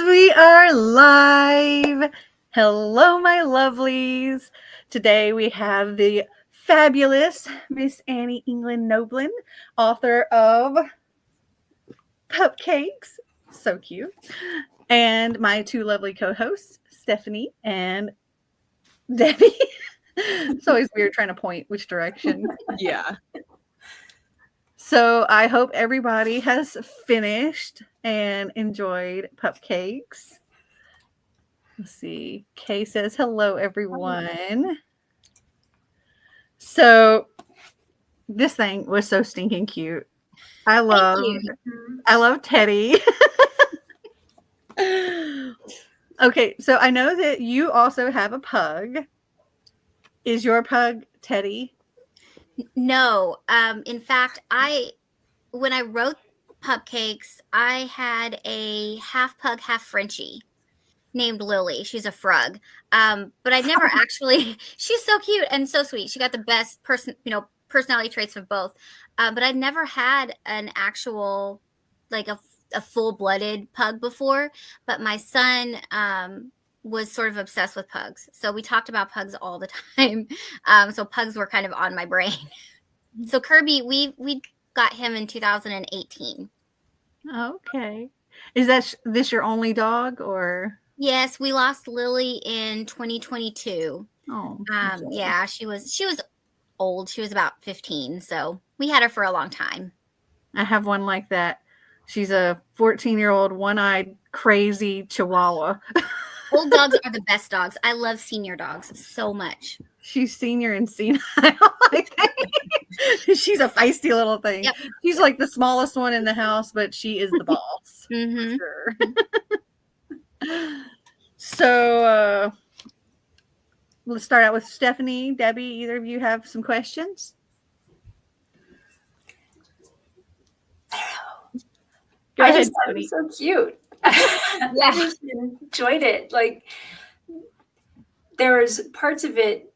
we are live. Hello, my lovelies. Today we have the fabulous Miss Annie England Noblin, author of Pupcakes. So cute. And my two lovely co-hosts, Stephanie and Debbie. It's always weird trying to point which direction. Yeah. So I hope everybody has finished and enjoyed Pupcakes. Let's see. Kay says, hello, everyone. So this thing was so stinking cute. I love Teddy. Okay, so I know that you also have a pug. Is your pug Teddy? No. In fact, when I wrote Pupcakes, I had a half pug, half Frenchie named Lily. She's a frog. But I never actually, she's so cute and so sweet. She got the best personality traits of both. But I'd never had an actual, like a full-blooded pug before. But my son, was sort of obsessed with pugs. So we talked about pugs all the time. So pugs were kind of on my brain. So Kirby, we got him in 2018. Okay. Is this your only dog or? Yes, we lost Lily in 2022. Oh. Yeah, she was old. She was about 15. So we had her for a long time. I have one like that. She's a 14-year-old, one-eyed, crazy Chihuahua. Old dogs are the best dogs. I love senior dogs so much. She's senior and senile. She's a feisty little thing. Yep. She's like the smallest one in the house, but she is the boss. Mm-hmm. For sure. So let's start out with Stephanie. Debbie, either of you have some questions? Go ahead, just thought it was so cute. Yeah. I just enjoyed it. Like, there was parts of it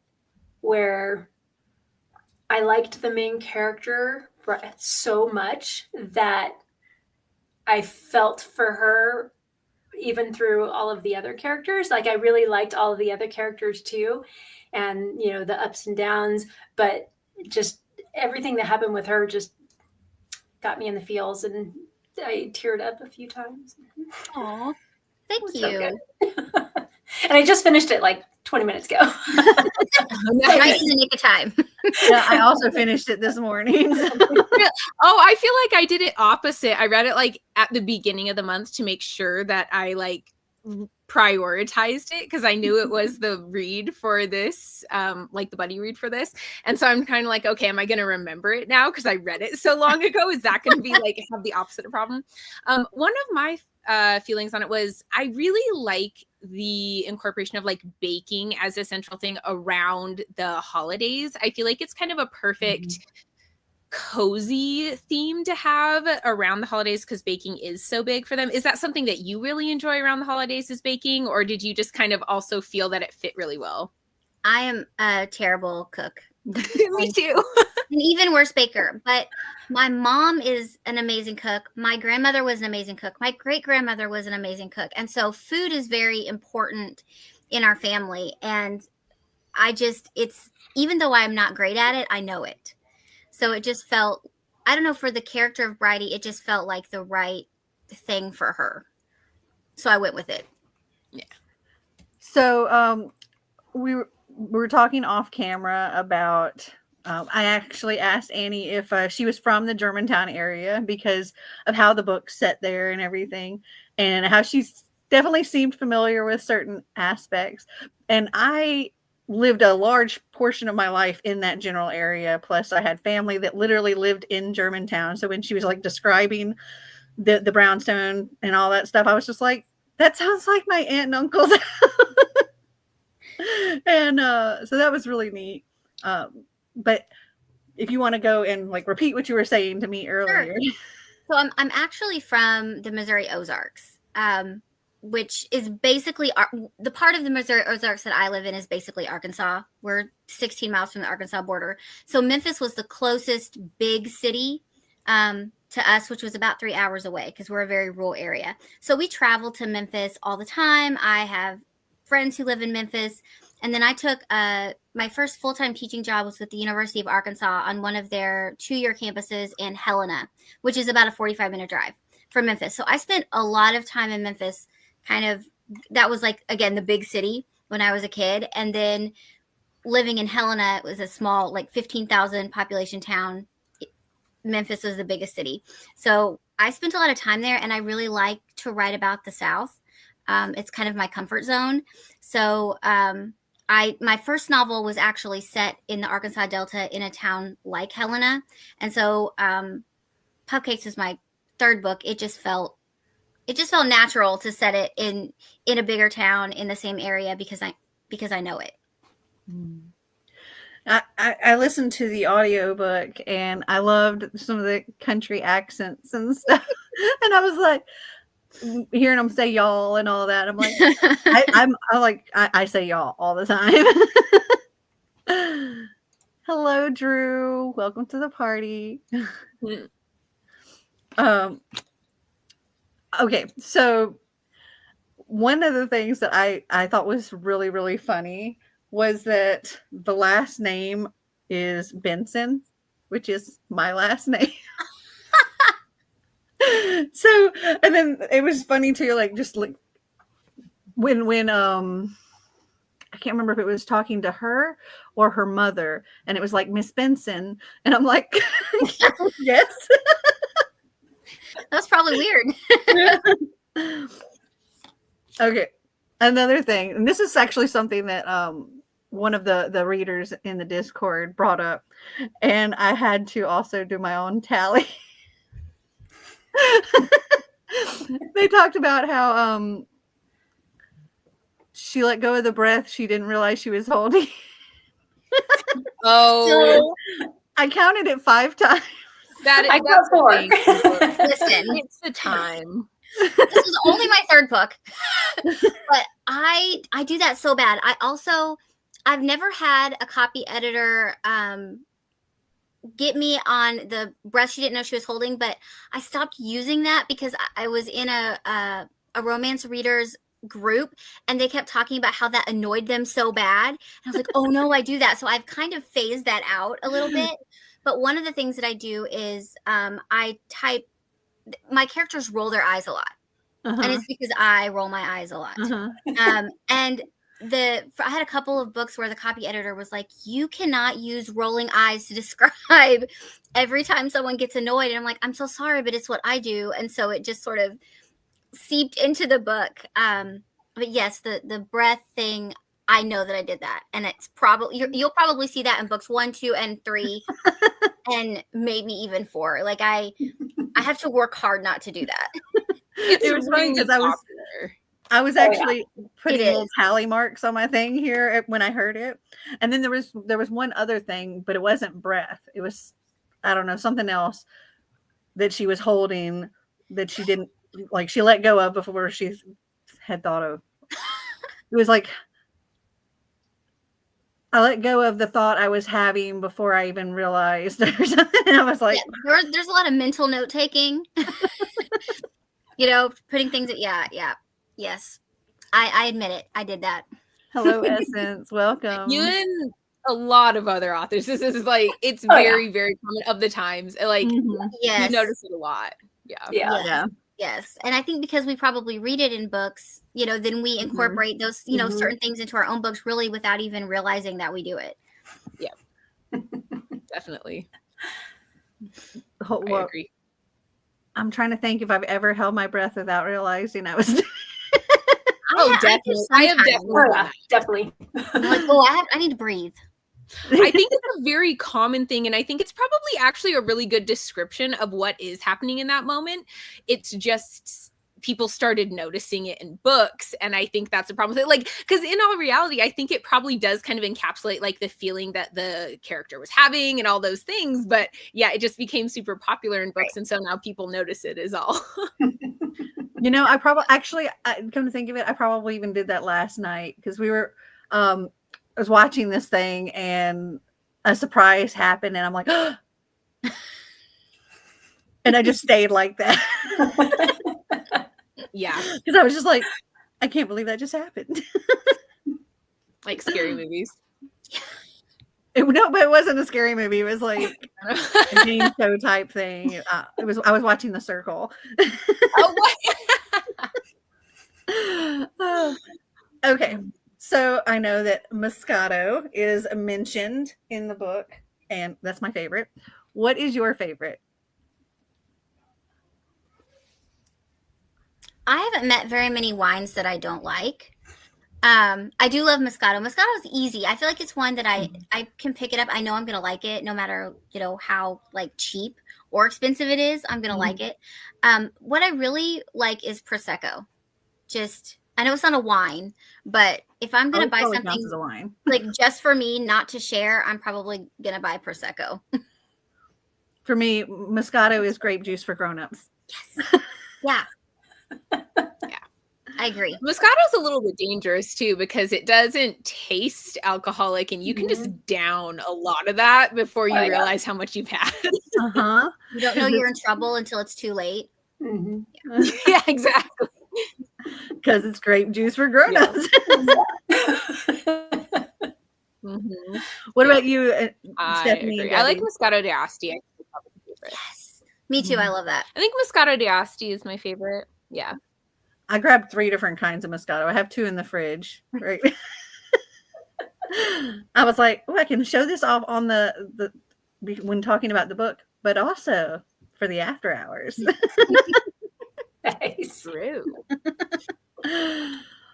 where I liked the main character so much that I felt for her even through all of the other characters. Like, I really liked all of the other characters too, and the ups and downs, but just everything that happened with her just got me in the feels, and I teared up a few times. Aw, thank you. So and I just finished it like 20 minutes ago. Right in the nick of time. Yeah, I also finished it this morning. Oh, I feel like I did it opposite. I read it like at the beginning of the month to make sure that I like prioritized it because I knew it was the read for this, like the buddy read for this. And so I'm kind of like, okay, am I going to remember it now? Because I read it so long ago. Is that going to be like have the opposite of problem? One of my feelings on it was I really like the incorporation of like baking as a central thing around the holidays. I feel like it's kind of a perfect cozy theme to have around the holidays because baking is so big for them. Is that something that you really enjoy around the holidays is baking, or did you just kind of also feel that it fit really well? I am a terrible cook. Me too. An even worse baker, but my mom is an amazing cook. My grandmother was an amazing cook. My great-grandmother was an amazing cook. And so food is very important in our family. And it's even though I'm not great at it, I know it. So it just felt, I don't know, for the character of Bridie, it just felt like the right thing for her. So I went with it. Yeah. So we were talking off camera about, I actually asked Annie if she was from the Germantown area because of how the book's set there and everything, and how she definitely seemed familiar with certain aspects. And I lived a large portion of my life in that general area. Plus I had family that literally lived in Germantown. So when she was like describing the brownstone and all that stuff, I was just like, that sounds like my aunt and uncle's house. And so that was really neat. But if you want to go and like repeat what you were saying to me earlier. Sure. So I'm actually from the Missouri Ozarks, which is basically the part of the Missouri Ozarks that I live in is basically Arkansas. We're 16 miles from the Arkansas border. So Memphis was the closest big city to us, which was about 3 hours away because we're a very rural area. So we travel to Memphis all the time. I have friends who live in Memphis. And then I took my first full-time teaching job was with the University of Arkansas on one of their 2-year campuses in Helena, which is about a 45-minute drive from Memphis. So I spent a lot of time in Memphis, that was like, again, the big city when I was a kid. And then living in Helena, it was a small, like 15,000 population town. Memphis was the biggest city. So I spent a lot of time there, and I really like to write about the South. It's kind of my comfort zone. So my first novel was actually set in the Arkansas Delta in a town like Helena. And so Pupcakes is my third book. It just felt natural to set it in a bigger town in the same area because I know it. I listened to the audiobook and I loved some of the country accents and stuff. And I was like, hearing them say y'all and all that. I'm like, I say y'all all the time. Hello, Drew. Welcome to the party. Okay, so one of the things that I thought was really, really funny was that the last name is Benson, which is my last name. So, and then it was funny too, like just like when I can't remember if it was talking to her or her mother, and it was like Miss Benson, and I'm like, yes. That's probably weird. Okay, another thing, and this is actually something that one of the readers in the Discord brought up, and I had to also do my own tally. They talked about how she let go of the breath she didn't realize she was holding. Oh, So, I counted it 5 times. that's I got 4. the thing. listen, It's the time. this is only my third book, but I do that so bad. I've never had a copy editor get me on the breath she didn't know she was holding, but I stopped using that because I was in a romance readers group and they kept talking about how that annoyed them so bad. And I was like, oh no, I do that. So I've kind of phased that out a little bit. But one of the things that I do is I type, my characters roll their eyes a lot. Uh-huh. And it's because I roll my eyes a lot. Uh-huh. And I had a couple of books where the copy editor was like, you cannot use rolling eyes to describe every time someone gets annoyed. And I'm like, I'm so sorry, but it's what I do. And so it just sort of seeped into the book. But yes, the breath thing, I know that I did that. And it's probably, you'll probably see that in books 1, 2, and 3, and maybe even 4. Like I have to work hard not to do that. It was funny because I was actually putting little tally marks on my thing here when I heard it. And then there was one other thing, but it wasn't breath. It was, I don't know, something else that she was holding that she didn't, like she let go of before she had thought of. It was like, I let go of the thought I was having before I even realized or something. And I was like, yeah, there's a lot of mental note taking. Putting things yes. I admit it. I did that. hello, Essence. Welcome. You and a lot of other authors. This is like, it's very, very common of the times. Like, Yes. you notice it a lot. Yeah. Yes. And I think because we probably read it in books, then we incorporate those, certain things into our own books really without even realizing that we do it. Yeah. Definitely. I agree. I'm trying to think if I've ever held my breath without realizing I was. Definitely. I have definitely. I'm like, I need to breathe. I think it's a very common thing, and I think it's probably actually a really good description of what is happening in that moment. It's just people started noticing it in books, and I think that's a problem. Like, because in all reality, I think it probably does kind of encapsulate like the feeling that the character was having and all those things. But yeah, it just became super popular in books, and so now people notice it is all. I probably come to think of it, I probably even did that last night because we were. I was watching this thing and a surprise happened and I'm like, And I just stayed like that. Yeah, Because I was just like, I can't believe that just happened. like scary movies. No, but it wasn't a scary movie. It was like a game show type thing. I was watching The Circle. Oh, what? Okay, so I know that Moscato is mentioned in the book, and that's my favorite. What is your favorite? I haven't met very many wines that I don't like. I do love Moscato. Moscato is easy. I feel like it's one that I can pick it up. I know I'm gonna like it, no matter how like cheap or expensive it is. I'm gonna like it. What I really like is Prosecco. Just I know it's not a wine, but if I'm gonna buy something as a wine, like just for me, not to share, I'm probably gonna buy Prosecco. For me, Moscato is grape juice for grown-ups. Yes. Yeah. Yeah. I agree. Moscato's a little bit dangerous too because it doesn't taste alcoholic, and you can just down a lot of that before you realize how much you've had. Uh-huh. You don't know you're in trouble until it's too late. Yeah, exactly. Because it's grape juice for grown-ups. What about you, Stephanie? I like Moscato d'Asti. Yes. Me too. I love that. I think Moscato d'Asti is my favorite. Yeah. I grabbed 3 different kinds of Moscato. I have 2 in the fridge. Right. I was like, oh, I can show this off on the when talking about the book, but also for the after hours. Nice. True.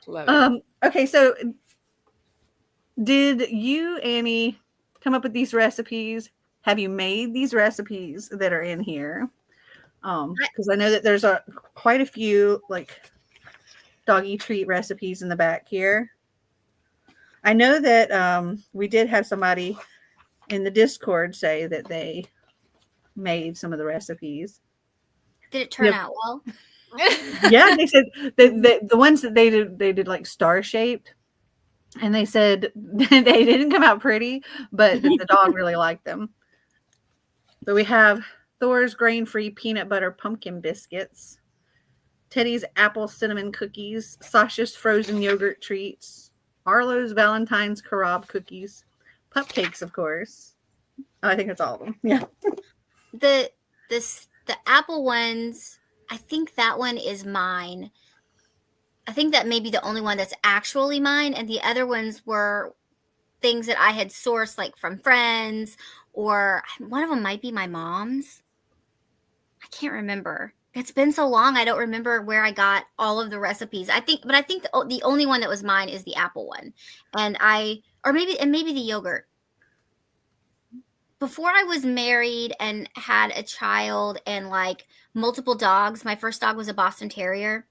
Love it. Okay, so did you, Annie, come up with these recipes? Have you made these recipes that are in here? Because I know that there's quite a few like doggy treat recipes in the back here. I know that we did have somebody in the Discord say that they made some of the recipes. Did it turn out well? Yeah, they said the ones that they did like star shaped, and they said they didn't come out pretty, but the dog really liked them. So we have Thor's grain-free peanut butter pumpkin biscuits, Teddy's apple cinnamon cookies, Sasha's frozen yogurt treats, Arlo's Valentine's carob cookies, Pupcakes, of course. Oh, I think that's all of them. Yeah. The apple ones, I think that one is mine. I think that may be the only one that's actually mine, and the other ones were things that I had sourced like from friends, or one of them might be my mom's. I can't remember. It's been so long, I don't remember where I got all of the recipes. I think the only one that was mine is the apple one, and maybe the yogurt. Before I was married and had a child and like multiple dogs, my first dog was a Boston Terrier.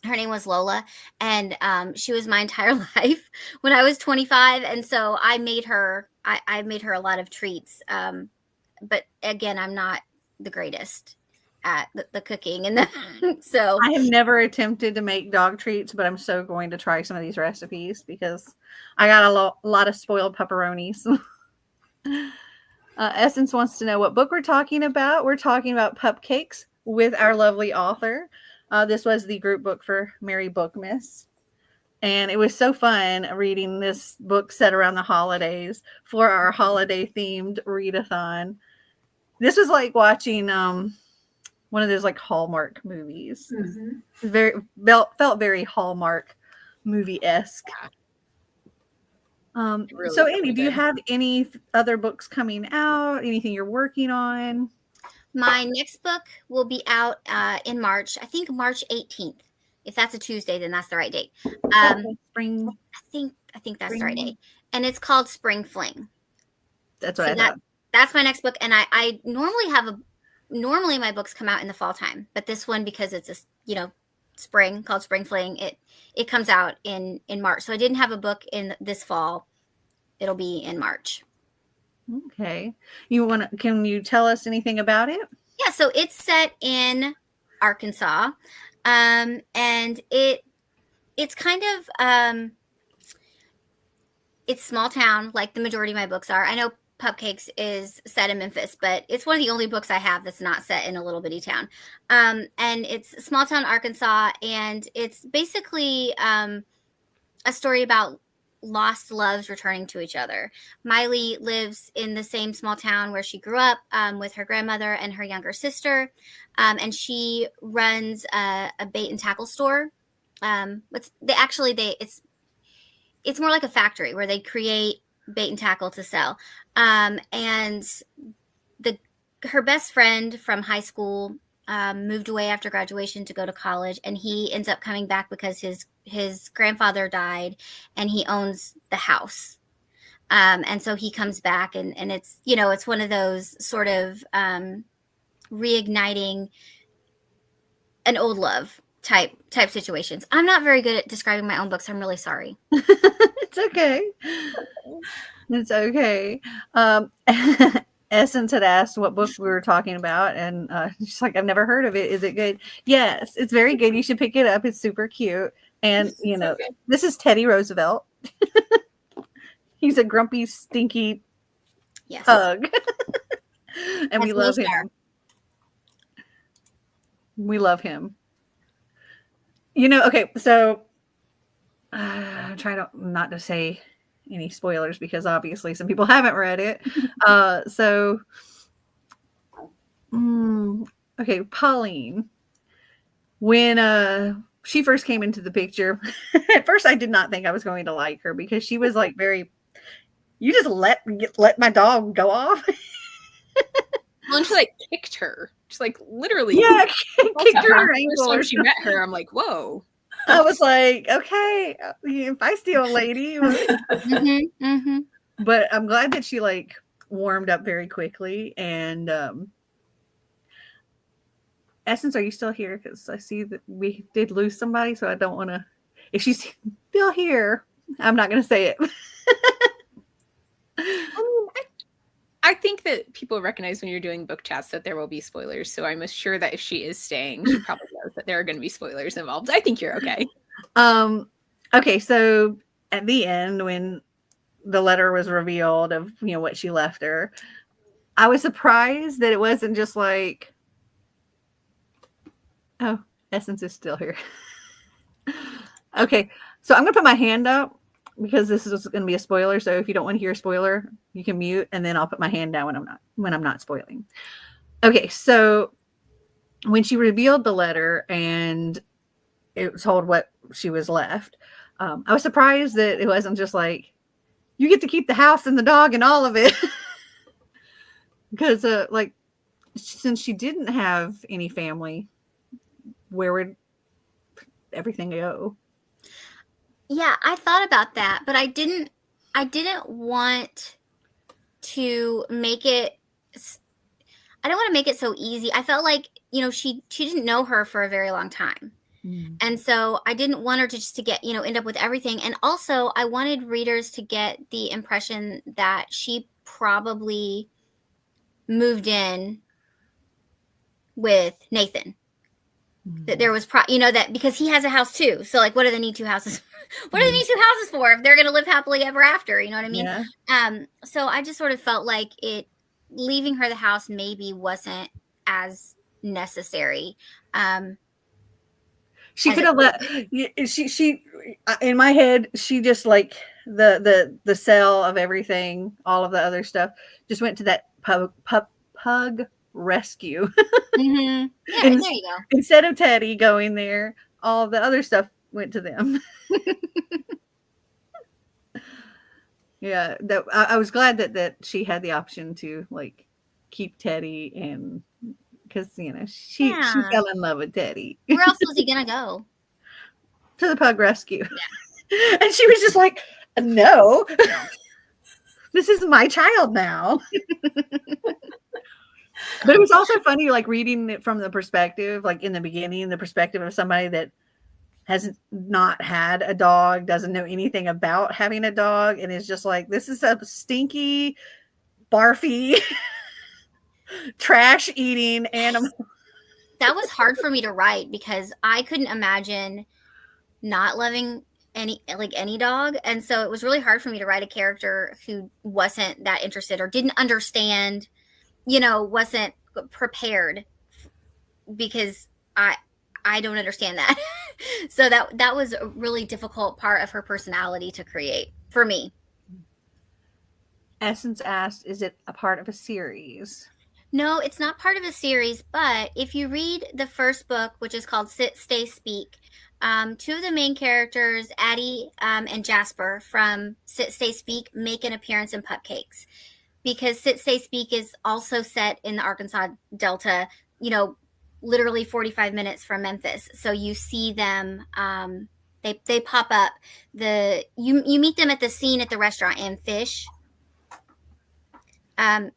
Her name was Lola, and she was my entire life when I was 25. And so I made her a lot of treats. But again, I'm not the greatest at the cooking, and so I have never attempted to make dog treats, but I'm so going to try some of these recipes because I got a lot of spoiled pepperonis. Essence wants to know what book we're talking about. We're talking about Pupcakes with our lovely author. This was the group book for Merry Bookmas. And it was so fun reading this book set around the holidays for our holiday-themed readathon. This was like watching one of those like Hallmark movies. Felt very Hallmark movie-esque. Really So Annie, do you have any other books coming out? Anything you're working on? my next book will be out in March. I think March 18th. If that's a Tuesday, then that's the right date. Spring. I think that's the right date. And it's called Spring Fling. That's what I thought. That's my next book. And I normally my books come out in the fall time, but this one, because it's spring, called Spring Fling, it comes out in March. So I didn't have a book in this fall. It'll be in March. Okay. Can you tell us anything about it? Yeah, so it's set in Arkansas. And it's kind of it's small town, like the majority of my books are. I know Pupcakes is set in Memphis, but it's one of the only books I have that's not set in a little bitty town. And it's small town Arkansas, and it's basically a story about lost loves returning to each other. Miley lives in the same small town where she grew up with her grandmother and her younger sister, and she runs a bait and tackle store. It's more like a factory where they create bait and tackle to sell. And her best friend from high school moved away after graduation to go to college, and he ends up coming back because his grandfather died and he owns the house. And so he comes back, and it's, it's one of those sort of reigniting an old love type situations. I'm not very good at describing my own books. I'm really sorry. It's okay. It's okay. Essence had asked what book we were talking about, and she's like, I've never heard of it. Is it good? Yes, it's very good. You should pick it up. It's super cute. And, this is Teddy Roosevelt. He's a grumpy, stinky pug. And we love him. We love him. Okay, so try not to say any spoilers because obviously some people haven't read it. Okay, Pauline. When she first came into the picture, at first I did not think I was going to like her because she was like you just let my dog go off. Well, and she like kicked her. She's like literally kicked her ankle. When she met her, I'm like, whoa. I was like, okay, feisty old lady. But I'm glad that she like warmed up very quickly. And Essence, are you still here? Because I see that we did lose somebody, so I don't want to. If she's still here, I'm not going to say it. I think that people recognize when you're doing book chats that there will be spoilers. So I'm sure that if she is staying, she probably knows that there are going to be spoilers involved. I think you're okay. Okay, so at the end, when the letter was revealed of what she left her, I was surprised that it wasn't just like, oh, Essence is still here. Okay, so I'm gonna put my hand up because this is going to be a spoiler. So if you don't want to hear a spoiler, you can mute, and then I'll put my hand down when I'm not spoiling. Okay, so when she revealed the letter and it was told what she was left, I was surprised that it wasn't just like, you get to keep the house and the dog and all of it. Because since she didn't have any family, where would everything go? Yeah, I thought about that, but I didn't want to make it. I don't want to make it so easy. I felt like, she didn't know her for a very long time. And so I didn't want her to get, end up with everything. And also I wanted readers to get the impression that she probably moved in with Nathan. That there was, that because he has a house too. So like, what do they need two houses? What do they need two houses for if they're going to live happily ever after? You know what I mean? Yeah. So I just sort of felt like leaving her the house maybe wasn't as necessary. She could have let she in my head, she just like the sale of everything, all of the other stuff just went to that pug rescue. Yeah, there you go. Instead of Teddy going there, all the other stuff went to them. Yeah, I was glad that she had the option to like keep Teddy, and because she fell in love with Teddy. Where else was he gonna go? To the pug rescue. Yeah. And she was just like, no. This is my child now. But it was also funny, like reading it from the perspective, like in the beginning, the perspective of somebody that has not had a dog, doesn't know anything about having a dog, and is just like, this is a stinky, barfy, trash eating animal. That was hard for me to write because I couldn't imagine not loving any dog, and so it was really hard for me to write a character who wasn't that interested or didn't understand, wasn't prepared, because I don't understand that. So that was a really difficult part of her personality to create for me. Essence asked, is it a part of a series? No, it's not part of a series, but if you read the first book, which is called Sit, Stay, Speak, two of the main characters, Addie and Jasper from Sit, Stay, Speak, make an appearance in Pupcakes, because Sit, Stay, Speak is also set in the Arkansas Delta, literally 45 minutes from Memphis. So you see them, they pop up. You meet them at the scene at the restaurant in Fish.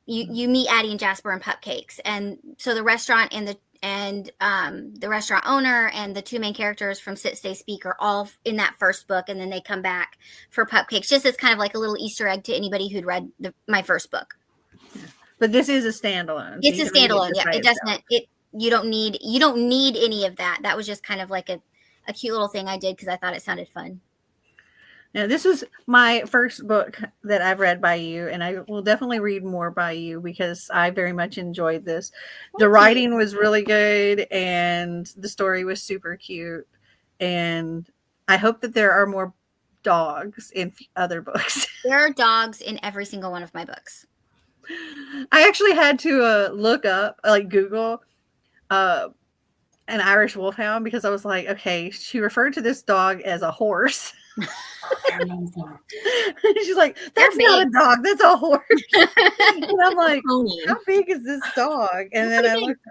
You meet Addie and Jasper and Pupcakes, and so the restaurant and the restaurant owner and the two main characters from Sit, Stay, Speak are all in that first book, and then they come back for Pupcakes, just as kind of like a little Easter egg to anybody who'd read my first book. But this is a standalone. It's a standalone. Yeah, it doesn't. You don't need any of that. That was just kind of like a cute little thing I did because I thought it sounded fun. Now, this is my first book that I've read by you, and I will definitely read more by you because I very much enjoyed this. The writing was really good, and the story was super cute. And I hope that there are more dogs in other books. There are dogs in every single one of my books. I actually had to look up, like Google, an Irish wolfhound, because I was like, okay, she referred to this dog as a horse. She's like, that's not a dog, that's a horse. And I'm like, how big is this dog? And then I looked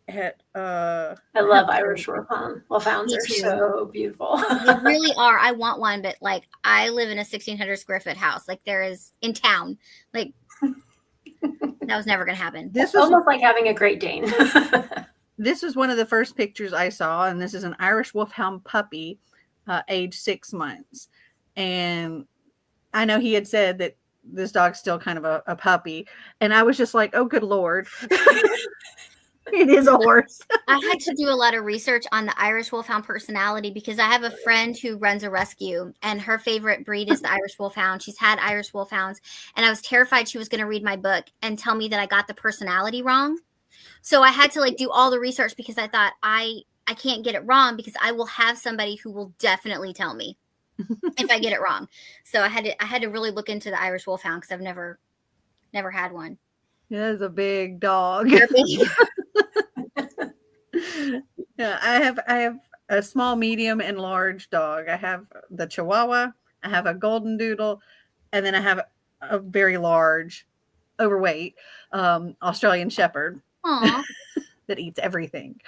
at I love Irish wolfhounds. They're so beautiful. They really are. I want one, but like I live in a 1,600 square foot house. Like there is in town. Like that was never gonna happen. This was almost like having a Great Dane. This was one of the first pictures I saw, and this is an Irish wolfhound puppy, age 6 months. And I know he had said that this dog's still kind of a puppy, and I was just like, oh, good Lord. It is a horse. I had to do a lot of research on the Irish wolfhound personality because I have a friend who runs a rescue, and her favorite breed is the Irish wolfhound. She's had Irish wolfhounds, and I was terrified she was going to read my book and tell me that I got the personality wrong. So I had to like do all the research because I thought I can't get it wrong because I will have somebody who will definitely tell me if I get it wrong. So I had to really look into the Irish wolfhound because I've never had one. Yeah, it's a big dog. Yeah, I have a small, medium, and large dog. I have the Chihuahua, I have a Golden Doodle, and then I have a very large, overweight Australian Shepherd that eats everything.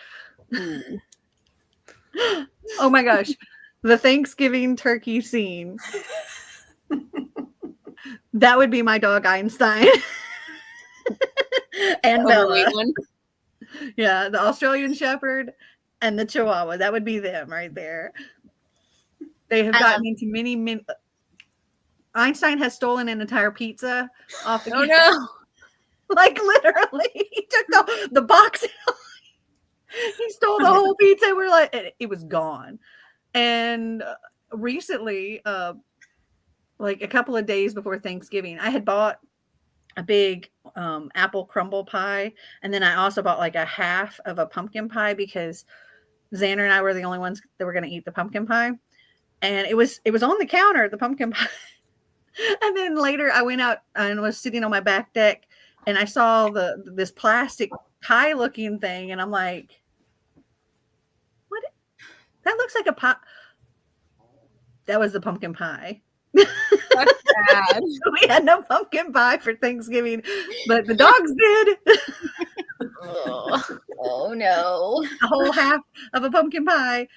Oh my gosh, the Thanksgiving turkey scene. That would be my dog Einstein. And Bella. Yeah, the Australian Shepherd and the Chihuahua. That would be them right there. They have gotten into many. Einstein has stolen an entire pizza off the counter. No. Like literally, he took the box out. He stole the whole pizza. We're like, it was gone. And recently, like a couple of days before Thanksgiving, I had bought a big apple crumble pie, and then I also bought like a half of a pumpkin pie because Xander and I were the only ones that were going to eat the pumpkin pie, and it was on the counter, the pumpkin pie. And then later I went out and was sitting on my back deck, and I saw this plastic pie looking thing, and I'm like, what? That looks like a pie. That was the pumpkin pie. That's bad. We had no pumpkin pie for Thanksgiving, but the dogs did. Oh no. A whole half of a pumpkin pie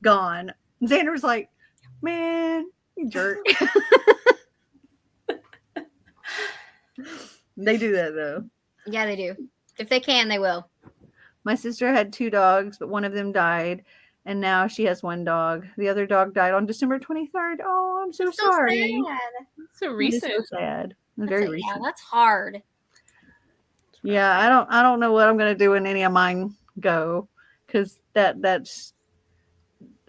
gone. Xander was like, man, you jerk. They do that though. Yeah, they do. If they can, they will. My sister had 2 dogs, but one of them died. And now she has 1 dog. The other dog died on December 23rd. Oh, I'm so sorry. Sad. So recent. So sad. Very recent. Yeah, that's hard. Yeah, I don't know what I'm gonna do when any of mine go, because that's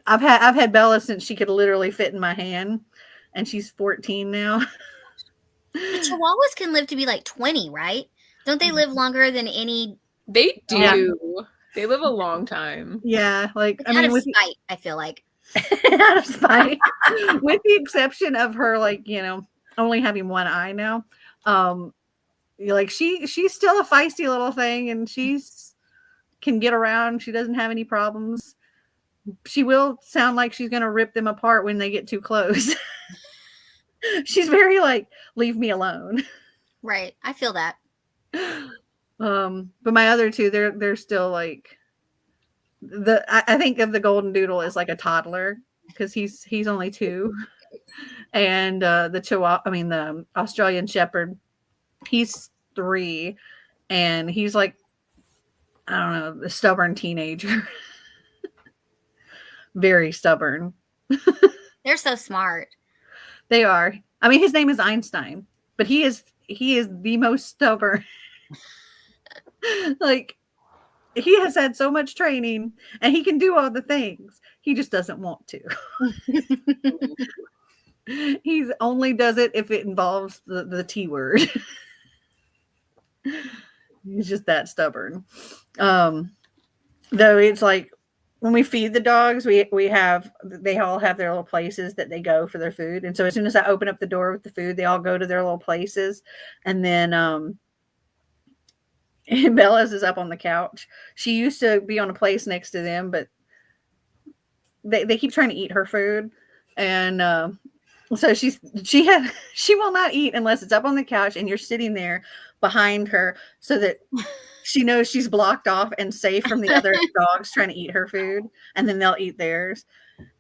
I've had Bella since she could literally fit in my hand, and she's 14 now. But Chihuahuas can live to be like 20, right? Don't they live longer than any? They do. Yeah. They live a long time. Yeah, like I Out mean, of with spite, I feel like. out of spite, with the exception of her, like only having one eye now. Like she's still a feisty little thing, and she's can get around. She doesn't have any problems. She will sound like she's gonna rip them apart when they get too close. She's very like, leave me alone. Right. I feel that. But my other two, they're still like I think of the golden doodle as like a toddler because he's only 2. And the Chihuahua, I mean the Australian Shepherd, he's 3, and he's like, I don't know, a stubborn teenager. Very stubborn. They're so smart. They are. I mean, his name is Einstein, but he is the most stubborn. Like, he has had so much training and he can do all the things. He just doesn't want to. He only does it if it involves the T word. He's just that stubborn. Though it's like when we feed the dogs, they all have their little places that they go for their food. And so as soon as I open up the door with the food, they all go to their little places. And then Bella's is up on the couch. She used to be on a place next to them, but they keep trying to eat her food. And so she will not eat unless it's up on the couch and you're sitting there behind her so that she knows she's blocked off and safe from the other dogs trying to eat her food, and then they'll eat theirs.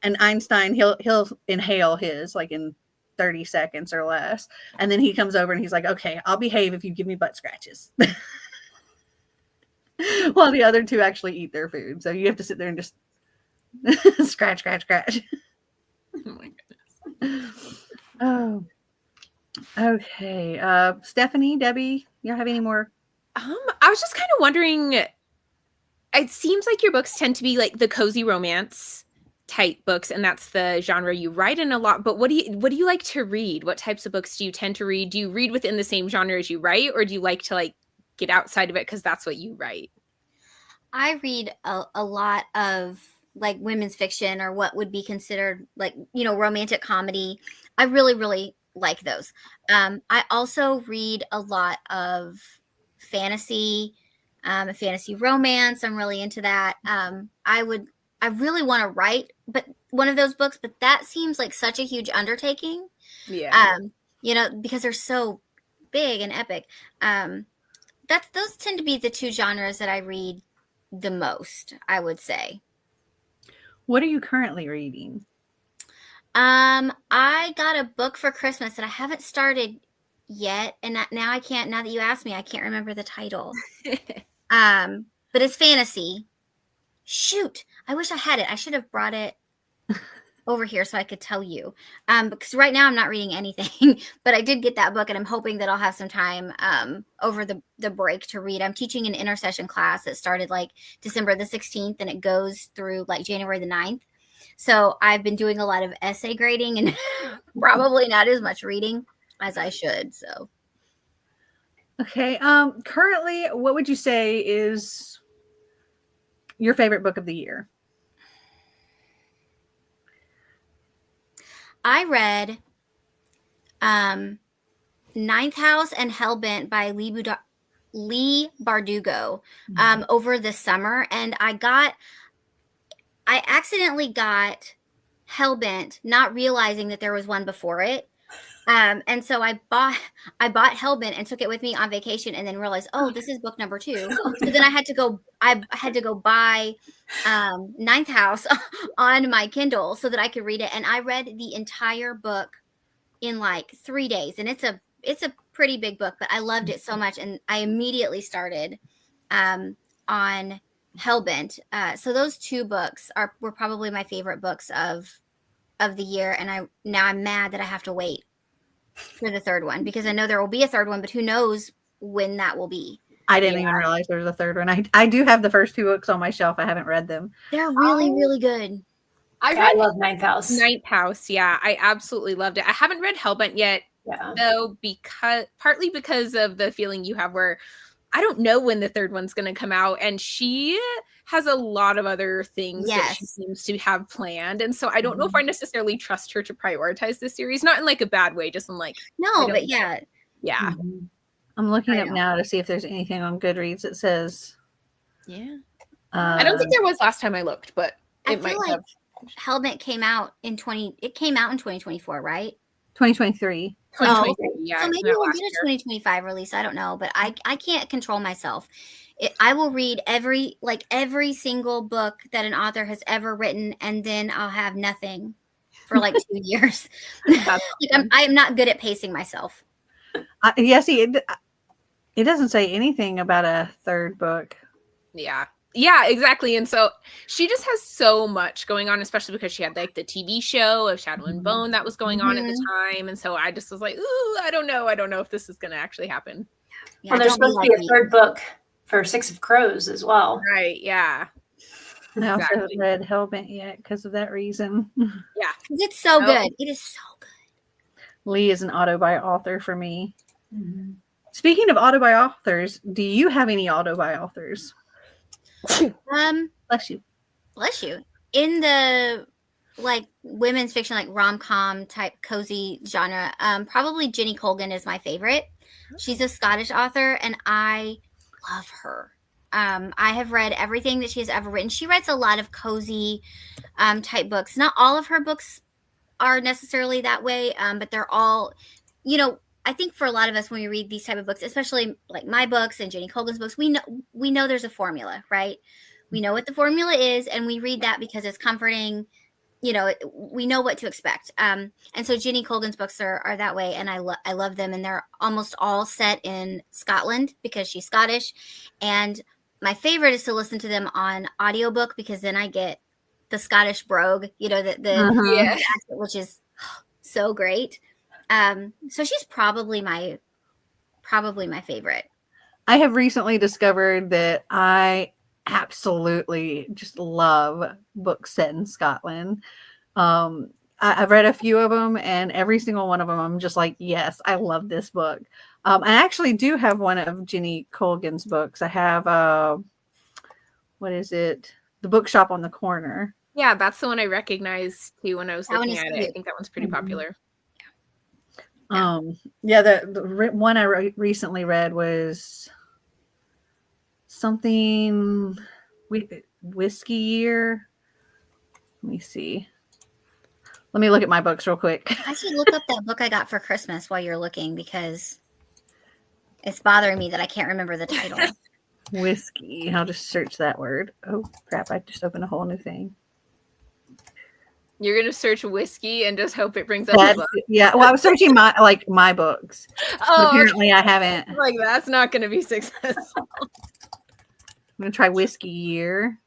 And Einstein, he'll inhale his like in 30 seconds or less. And then he comes over and he's like, okay, I'll behave if you give me butt scratches. While the other 2 actually eat their food. So you have to sit there and just scratch. Oh my goodness. Oh, okay. Stephanie, Debbie, you have any more? I was just kind of wondering, it seems like your books tend to be like the cozy romance type books, and that's the genre you write in a lot. But what do you like to read? What types of books do you tend to read? Do you read within the same genre as you write, or do you like to like get outside of it because that's what you write? I read a lot of like women's fiction, or what would be considered like, romantic comedy. I really, really like those. I also read a lot of fantasy, fantasy romance. I'm really into that. I really want to write one of those books, but that seems like such a huge undertaking. Yeah. Because they're so big and epic. Those tend to be the 2 genres that I read the most, I would say. What are you currently reading? I got a book for Christmas that I haven't started yet, and now I can't. Now that you asked me, I can't remember the title. But it's fantasy. Shoot, I wish I had it. I should have brought it over here so I could tell you. Because right now I'm not reading anything, but I did get that book, and I'm hoping that I'll have some time over the break to read. I'm teaching an intercession class that started like December the 16th, and it goes through like January the 9th. So I've been doing a lot of essay grading and probably not as much reading as I should. So, okay. Currently, what would you say is your favorite book of the year? I read Ninth House and Hellbent by Lee Bardugo over the summer, and I accidentally got Hellbent, not realizing that there was one before it. And so I bought Hellbent and took it with me on vacation, and then realized, oh, this is book number 2. So then I had to go buy Ninth House on my Kindle so that I could read it. And I read the entire book in like 3 days, and it's a pretty big book, but I loved it so much, and I immediately started on Hellbent. So those 2 books were probably my favorite books of the year, and I'm mad that I have to wait for the 3rd one, because I know there will be a 3rd one, but who knows when that will be. I didn't even realize there was a 3rd one. I do have the first 2 books on my shelf. I haven't read them. They're really, really good. I I read love Ninth House. Ninth House. Yeah, I absolutely loved it. I haven't read Hellbent yet, Yeah. though, partly because of the feeling you have where I don't know when the third one's going to come out, and she has a lot of other things that she Yes. seems to have planned, and so I don't know if I necessarily trust her to prioritize this series, not in like a bad way, just in like No, but yeah. yeah. Mhm. I'm looking I up know. now to see if there's anything on Goodreads that says. I don't think there was last time I looked, but I it might feel like have. Hellbent came out in 2024, right? 2023. 2023, okay. yeah, So it maybe came out we'll last get a year. 2025 release. I don't know, but I can't control myself. I will read every single book that an author has ever written, and then I'll have nothing for like 2 years. That's awesome. I am not good at pacing myself. Yeah, see, it doesn't say anything about a third book. Yeah, exactly. And so she just has so much going on, especially because she had like the TV show of Shadow and Bone that was going on at the time. And so I just was like, ooh, I don't know if this is going to actually happen. Yeah, Well, there's don't be supposed to be like a me. third book for Six of Crows as well. Right. Yeah. I also Exactly. haven't read Hellbent yet because of that reason. Yeah. It's so No. good. It is so good. Lee is an autobi author for me. Speaking of autobi authors, do you have any autobi authors? Bless you. Bless you. In the like women's fiction, like rom-com type cozy genre, probably Jenny Colgan is my favorite. She's a Scottish author, and I love her. I have read everything that she has ever written. She writes a lot of cozy type books. Not all of her books are necessarily that way, but they're all, I think for a lot of us when we read these type of books, especially like my books and Jenny Colgan's books, we know there's a formula, right? We know what the formula is, and we read that because it's comforting. We know what to expect. And so Jenny Colgan's books are that way, and I love them, and they're almost all set in Scotland because she's Scottish. And my favorite is to listen to them on audiobook because then I get the Scottish brogue, the accent, which is so great. So she's probably my favorite. I have recently discovered that I absolutely just love books set in Scotland. I've read a few of them, and every single one of them, I'm just like, yes, I love this book. I actually do have one of Jenny Colgan's books. I have, what is it? The Bookshop on the Corner. Yeah, that's the one I recognized too when I was looking at it. cute. I think that one's pretty popular. The one I recently read was something whiskey year. Let me see. Let me look at my books real quick. I should look up that book I got for Christmas while you're looking because it's bothering me that I can't remember the title. Whiskey. I'll just search that word. Oh crap! I just opened a whole new thing. You're gonna search whiskey and just hope it brings up a book. Yeah. Well, I was searching my books. Oh, apparently I haven't. like that's not gonna be successful. I'm gonna try Whiskey Year.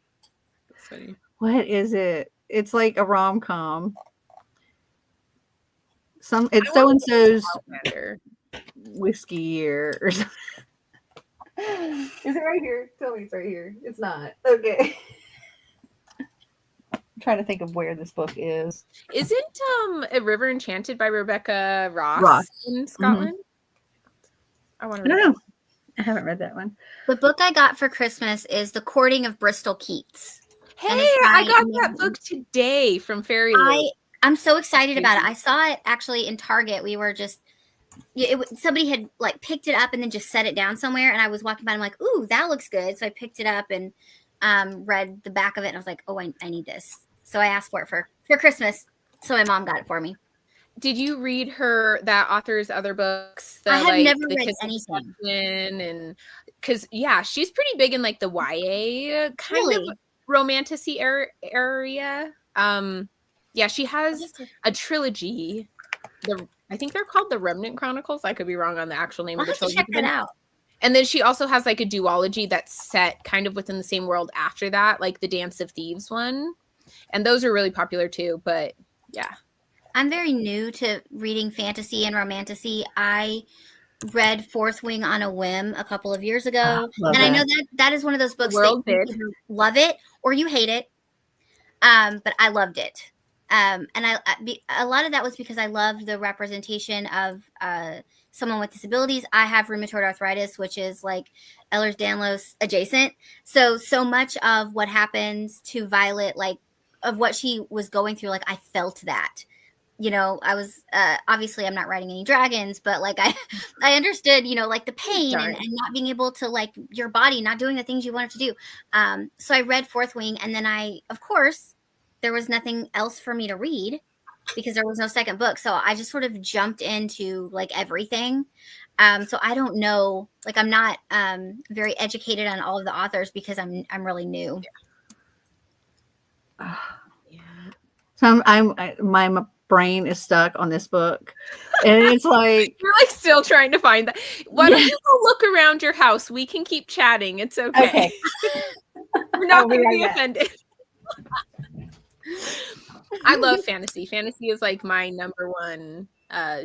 That's funny. What is it? It's like a rom-com. It's so and so's Whiskey Year or something. Is it right here? Tell me it's right here. It's not. Okay. I'm trying to think of where this book is. Isn't A River Enchanted by Rebecca Ross. in Scotland? I want I to don't read know. I haven't read that one. The book I got for Christmas is The Courting of Bristol Keats. Hey, And it's I by got Annie that England. book today from Fairy Loop. I'm so excited about it. I saw it actually in Target. We were just somebody had like picked it up and then just set it down somewhere, and I was walking by and I'm like, ooh, that looks good. So I picked it up and read the back of it, and I was like, oh, I need this. So I asked for it for Christmas. So my mom got it for me. Did you read that author's other books? I have never The read Kiss anything. Exception and because she's pretty big in like the YA kind Really? of romantic-y area. Yeah, she has a trilogy. I think they're called the Remnant Chronicles. I could be wrong on the actual name I'll of the have to trilogy. check that out. And then she also has like a duology that's set kind of within the same world after that, like the Dance of Thieves one. And those are really popular too. But yeah. I'm very new to reading fantasy and romantasy. I read Fourth Wing on a whim a couple of years ago. Love and I that. know that is one of those books The world that you did. either love it or you hate it. But I loved it. And a lot of that was because I loved the representation of someone with disabilities. I have rheumatoid arthritis, which is like Ehlers-Danlos adjacent. So much of what happens to Violet, like of what she was going through, like I felt that. You know, I was obviously I'm not riding any dragons, but like I understood, you know, like the pain and not being able to, like, your body not doing the things you wanted to do. So I read Fourth Wing, and then of course, there was nothing else for me to read because there was no second book. So I just sort of jumped into like everything. So I don't know, like I'm not very educated on all of the authors because I'm really new. So my brain is stuck on this book, and it's like you're like still trying to find that. Why don't you go look around your house? We can keep chatting. It's okay. We're not going to be offended. I love fantasy. Fantasy is like my number one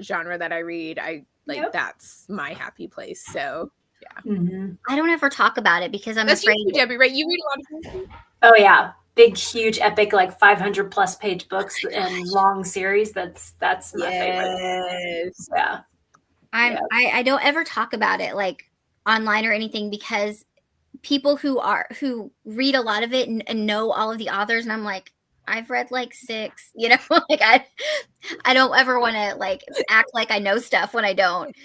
genre that I read. That's my happy place. So yeah. Mm-hmm. I don't ever talk about it because I'm afraid. You, Debbie, right? You read a lot of fantasy? Oh yeah. Big, huge, epic, like 500 plus page books and long series. That's my favorite. Yeah. I don't ever talk about it like online or anything because people who read a lot of it and know all of the authors, and I'm like, I've read like 6, you know, like I don't ever want to like act like I know stuff when I don't.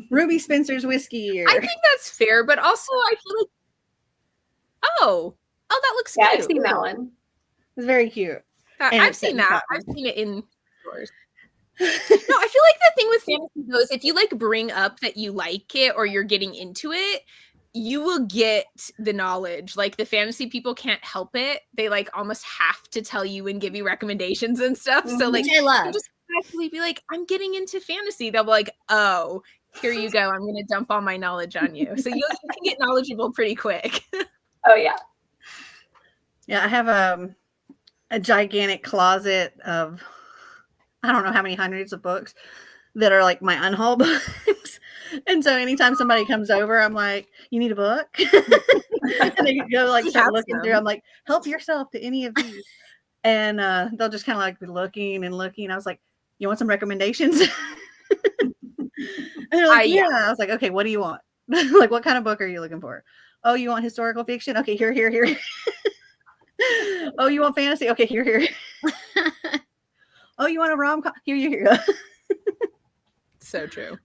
Ruby Spencer's whiskey year. I think that's fair, but also I feel like, oh, that looks cute. I've seen that one. It's very cute. I've seen that. I've seen it in stores. No, I feel like the thing with fantasy though is if you like bring up that you like it or you're getting into it, you will get the knowledge. Like the fantasy people can't help it. They like almost have to tell you and give you recommendations and stuff. Mm-hmm. So like I love. You just actually be like, I'm getting into fantasy. They'll be like, oh, here you go. I'm going to dump all my knowledge on you. So you can get knowledgeable pretty quick. Oh yeah. Yeah, I have a gigantic closet of I don't know how many hundreds of books that are like my unhaul books. And so anytime somebody comes over, I'm like, you need a book? And they go like start looking through. I'm like, help yourself to any of these. And they'll just kind of like be looking and looking. I was like, you want some recommendations? And they're like, yeah. I was like, okay, what do you want? Like, what kind of book are you looking for? Oh, you want historical fiction? Okay, here. Oh, you want fantasy? Okay, here. Oh, you want a rom-com? Here you go. So true.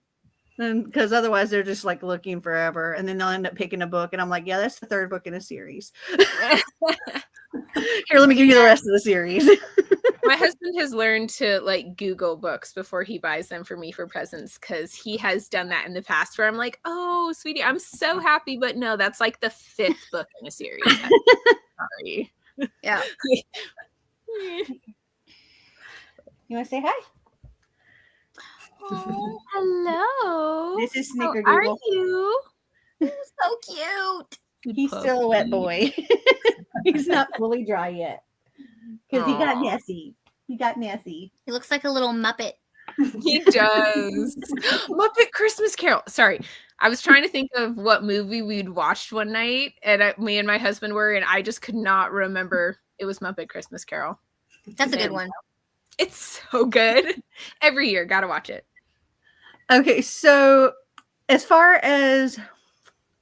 And because otherwise they're just like looking forever, and then they'll end up picking a book, and I'm like, yeah, that's the 3rd book in a series. Here, let me give you the rest of the series. My husband has learned to like Google books before he buys them for me for presents because he has done that in the past where I'm like, oh, sweetie, I'm so happy. But no, that's like the 5th book in a series. Sorry. Yeah. You want to say hi? Oh, hello. This is Snickerdoodle. How are you? So cute. He's still a wet boy. He's not fully dry yet. Because he got Nessie. He looks like a little Muppet. He does. Muppet Christmas Carol. Sorry. I was trying to think of what movie we'd watched one night, and me and my husband were, and I just could not remember. It was Muppet Christmas Carol. That's a good one. It's so good. Every year, gotta watch it. Okay, so as far as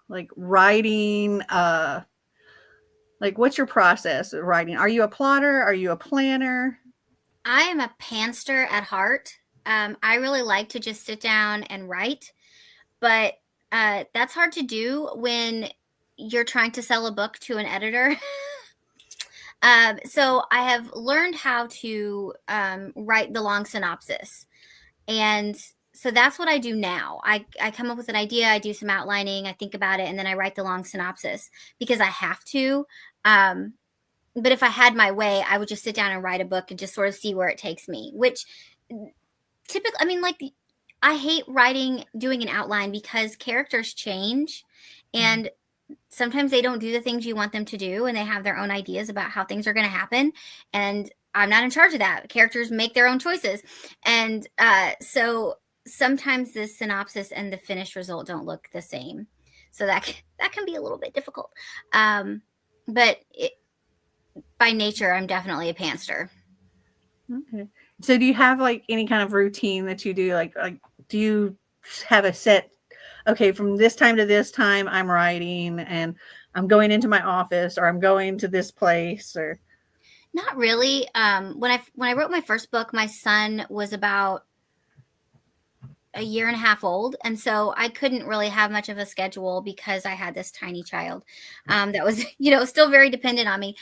like writing, like what's your process of writing? Are you a plotter? Are you a planner? I am a pantser at heart. I really like to just sit down and write, but that's hard to do when you're trying to sell a book to an editor. So I have learned how to write the long synopsis. And so that's what I do now. I come up with an idea, I do some outlining, I think about it, and then I write the long synopsis because I have to. But if I had my way, I would just sit down and write a book and just sort of see where it takes me, which typically, I mean, like, I hate doing an outline because characters change and sometimes they don't do the things you want them to do, and they have their own ideas about how things are going to happen. And I'm not in charge of that. Characters make their own choices. And so sometimes the synopsis and the finished result don't look the same. So that can be a little bit difficult. But by nature, I'm definitely a pantser. Okay. So do you have like any kind of routine that you do? Like do you have a set, okay, from this time to this time I'm writing and I'm going into my office or I'm going to this place or? Not really. When I wrote my first book, my son was about a year and a half old, and so I couldn't really have much of a schedule because I had this tiny child that was, still very dependent on me.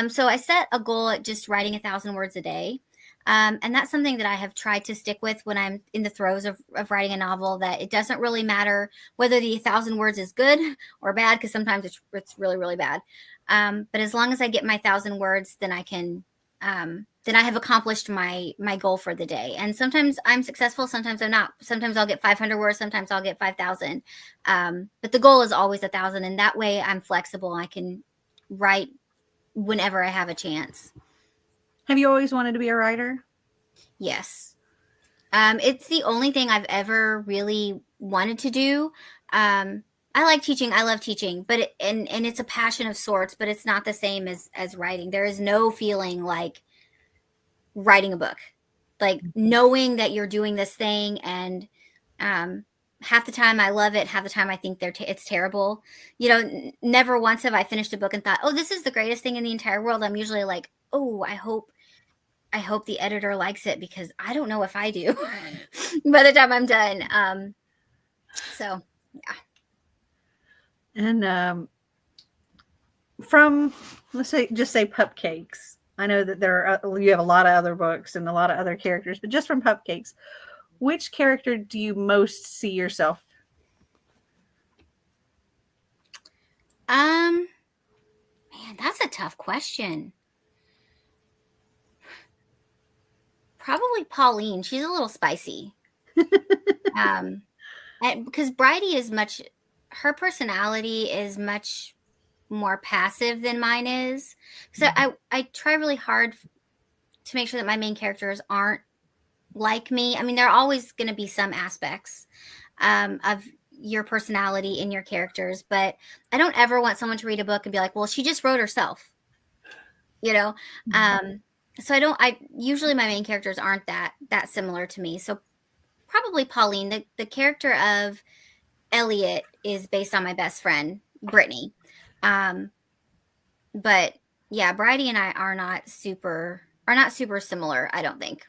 So I set a goal at just writing 1,000 words a day. And that's something that I have tried to stick with when I'm in the throes of writing a novel, that it doesn't really matter whether the 1,000 words is good or bad, because sometimes it's really, really bad. But as long as I get my 1,000 words, then I can, then I have accomplished my goal for the day. And sometimes I'm successful, sometimes I'm not. Sometimes I'll get 500 words, sometimes I'll get 5,000. But the goal is always 1,000. And that way I'm flexible. I can write whenever I have a chance. Have you always wanted to be a writer? Yes. It's the only thing I've ever really wanted to do. I like teaching. I love teaching, but and it's a passion of sorts, but it's not the same as writing. There is no feeling like writing a book, like knowing that you're doing this thing, and half the time I love it, half the time I think it's terrible. Never once have I finished a book and thought, oh, this is the greatest thing in the entire world. I'm usually like, oh, I hope the editor likes it, because I don't know if I do by the time I'm done. So yeah. And from, let's say Pupcakes. I know that you have a lot of other books and a lot of other characters, but just from Pupcakes, which character do you most see yourself? Man, that's a tough question. Probably Pauline. She's a little spicy. Because Bridie her personality is much more passive than mine is. So I try really hard to make sure that my main characters aren't like me. I mean, there are always going to be some aspects of your personality in your characters, but I don't ever want someone to read a book and be like, well, she just wrote herself, So usually my main characters aren't that similar to me. So probably Pauline. The character of Elliot is based on my best friend, Brittany. But yeah, Bridie and I are not super similar, I don't think.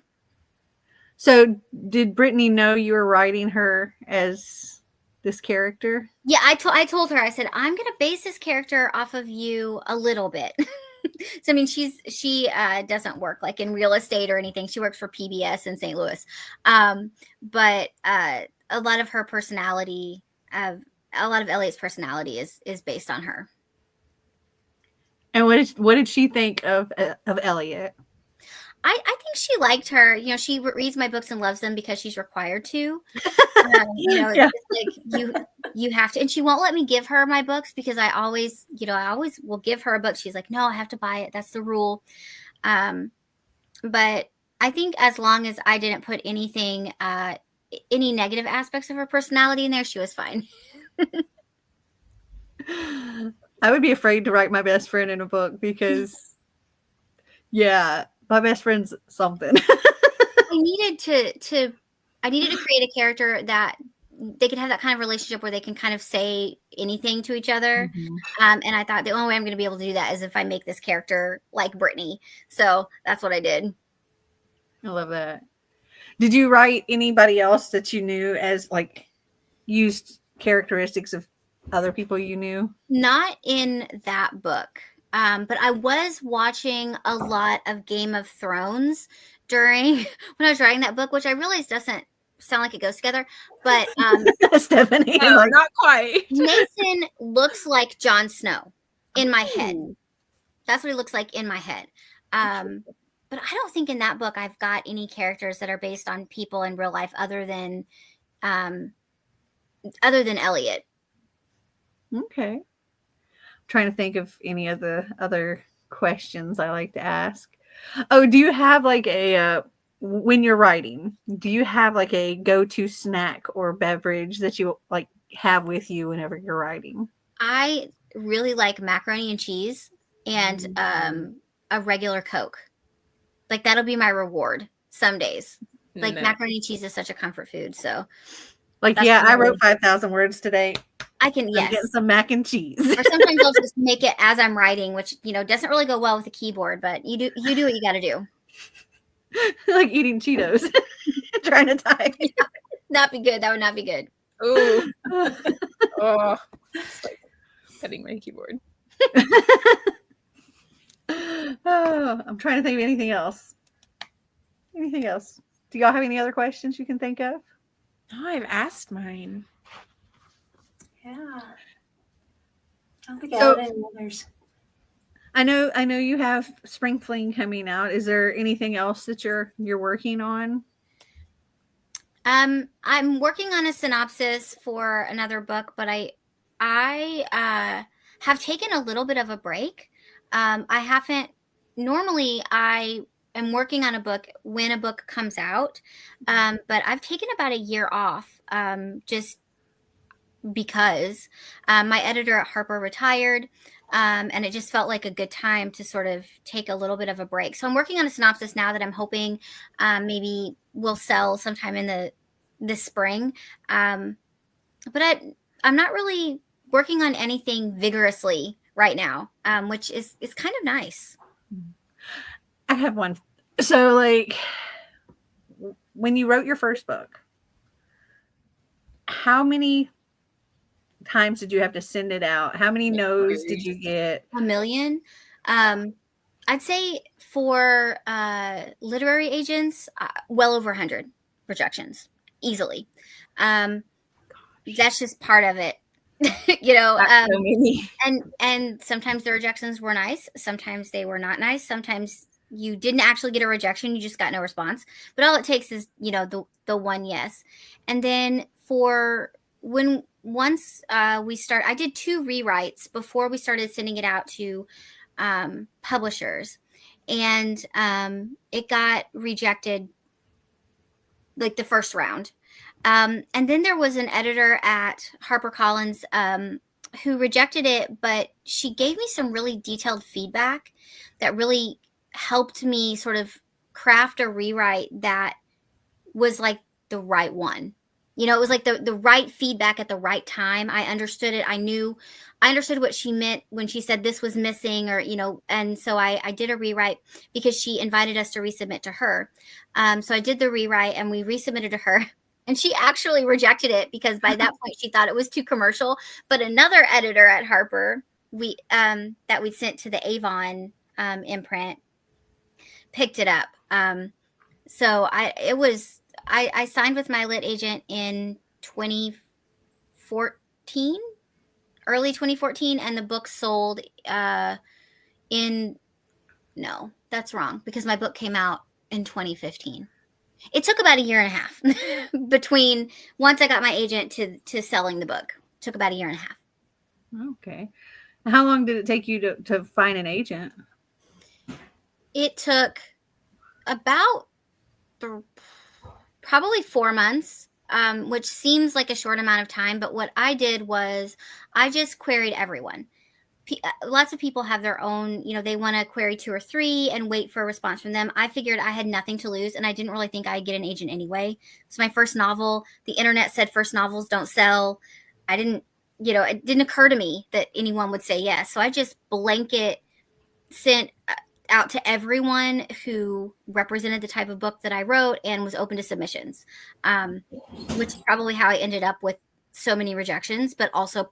So did Brittany know you were writing her as this character? Yeah, I told her, I said, I'm going to base this character off of you a little bit. So, I mean, she doesn't work like in real estate or anything. She works for PBS in St. Louis. But a lot of her personality, a lot of Elliot's personality is based on her. And what did she think of Elliot? I think she liked her. She reads my books and loves them because she's required to. Yeah. It's like you have to, and she won't let me give her my books because I always will give her a book. She's like, no, I have to buy it. That's the rule. But I think as long as I didn't put anything, any negative aspects of her personality in there, she was fine. I would be afraid to write my best friend in a book because, yeah, my best friend's something. I needed to create a character that they could have that kind of relationship where they can kind of say anything to each other. Mm-hmm. And I thought the only way I'm going to be able to do that is if I make this character like Brittany. So that's what I did. I love that. Did you write anybody else that you knew as like used characteristics of other people you knew? Not in that book. But I was watching a lot of Game of Thrones when I was writing that book, which I realized doesn't sound like it goes together. But Stephanie, no, not quite. Nathan looks like Jon Snow in my head. That's what he looks like in my head. But I don't think in that book I've got any characters that are based on people in real life other than Elliot. Okay. I'm trying to think of any of the other questions I like to ask. Oh, do you have like when you're writing, do you have like a go-to snack or beverage that you like have with you whenever you're writing? I really like macaroni and cheese and a regular Coke. Like that'll be my reward some days. Like No. macaroni and cheese is such a comfort food. So Like, That's yeah, what I I wrote would- 5,000 words today. I can, I'm yes. getting some mac and cheese. Or sometimes I'll just make it as I'm writing, which, you know, doesn't really go well with a keyboard, but you do what you got to do. Like eating Cheetos, trying to type. Not be good. That would not be good. Ooh. Oh, it's like petting my keyboard. Oh, I'm trying to think of anything else. Anything else? Do y'all have any other questions you can think of? Oh, I've asked mine. Yeah. I don't think I So- had any others. I know you have Spring Fling coming out. Is there anything else that you're working on? I'm working on a synopsis for another book, but I have taken a little bit of a break. I haven't. Normally, I am working on a book when a book comes out, but I've taken about a year off just because my editor at Harper retired. And it just felt like a good time to sort of take a little bit of a break. So I'm working on a synopsis now that I'm hoping maybe will sell sometime in this spring. But I'm not really working on anything vigorously right now, which is kind of nice. I have one. So, like, when you wrote your first book, how many times did you have to send it out? How many no's did you get? A million. I'd say for literary agents, well over 100 rejections easily. That's just part of it. You know, That's so many. and sometimes the rejections were nice, sometimes they were not nice, sometimes you didn't actually get a rejection, you just got no response, but all it takes is, you know, the one yes. And then once we start, I did 2 rewrites before we started sending it out to publishers, and it got rejected like the first round. And then there was an editor at HarperCollins who rejected it, but she gave me some really detailed feedback that really helped me sort of craft a rewrite that was like the right one. You know, it was like the right feedback at the right time. I understood it. I understood what she meant when she said this was missing, or, you know, and so I did a rewrite because she invited us to resubmit to her. So I did the rewrite and we resubmitted to her. And she actually rejected it because by that point she thought it was too commercial. But another editor at Harper, that we sent to the Avon imprint, picked it up. So I signed with my lit agent in 2014, early 2014, and the book sold no, that's wrong, because my book came out in 2015. It took about a year and a half between once I got my agent to selling the book. It took about a year and a half. Okay. How long did it take you to find an agent? It took about probably 4 months, which seems like a short amount of time. But what I did was I just queried everyone. Lots of people have their own, you know, they want to query 2 or 3 and wait for a response from them. I figured I had nothing to lose, and I didn't really think I'd get an agent anyway. It's my first novel. The internet said first novels don't sell. I didn't, you know, it didn't occur to me that anyone would say yes. So I just blanket sent out to everyone who represented the type of book that I wrote and was open to submissions, which is probably how I ended up with so many rejections, but also